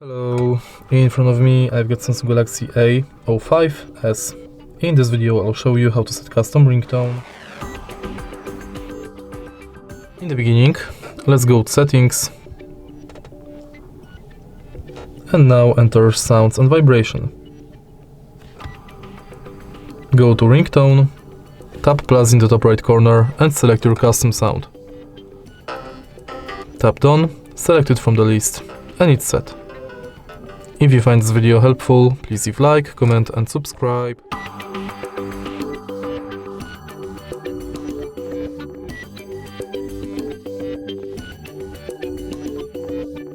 Hello, in front of me I've got Samsung Galaxy A05s. In this video I'll show you how to set custom ringtone. In the beginning, let's go to settings and now enter sounds and vibration. Go to ringtone, tap plus in the top right corner and select your custom sound. Tap done, select it from the list and it's set. If you find this video helpful, please leave like, comment and subscribe.